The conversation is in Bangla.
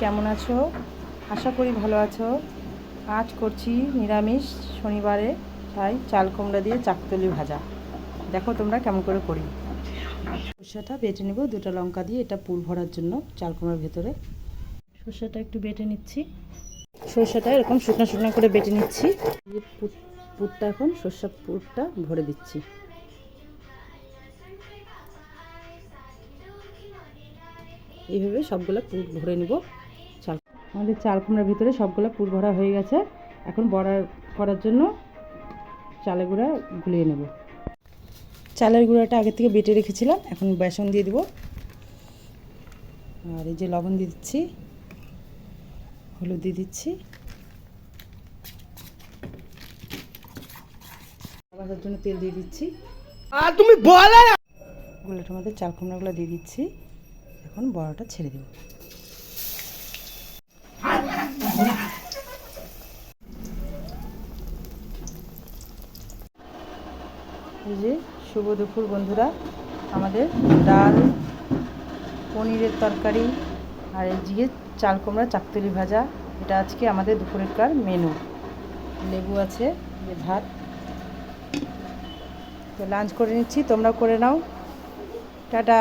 কেমন আছো? আশা করি ভালো আছো। আজ করছি নিরামিষ শনিবারে, তাই চাল কুমড়া দিয়ে চাকতলি ভাজা। দেখো তোমরা কেমন করে করি। সর্ষেটা বেটে নেব, 2টা লঙ্কা দিয়ে, এটা পুর ভরার জন্য চাল কুমড়ার ভেতরে। সর্ষেটা একটু বেটে নিচ্ছি। সর্ষেটা এরকম শুকনো শুকনো করে বেটে নিচ্ছি। পুরটা এখন সর্ষের পুরটা ভরে দিচ্ছি। এইভাবে সবগুলো পুর ভরে নেব। আমাদের চাল কুমড়ার ভিতরে সবগুলো পুর ভরা হয়ে গেছে। এখন বড়া করার জন্য চালের গুঁড়া গুলিয়ে নেব। চালের গুঁড়াটা আগে থেকে বেটে রেখেছিলাম, এখন বেসন দিয়ে দেব। আর এই যে লবণ দিয়ে দিচ্ছি, হলুদ দিয়ে দিচ্ছি, ভাজার জন্য তেল দিয়ে দিচ্ছি। আর তুমি বলো না, গুলোটার মধ্যে চাল কুমড়াগুলো দিয়ে দিচ্ছি। এখন বড়াটা ছেড়ে দেব। এই যে শুভ দুপুর বন্ধুরা, আমাদের ডাল, পনিরের তরকারি আর এই যে চাল কুমড়া চাকতলি ভাজা, এটা আজকে আমাদের দুপুরেরকার মেনু। লেবু আছে, যে ভাত। তো লাঞ্চ করে নিচ্ছি, তোমরা করে নাও। টাটা।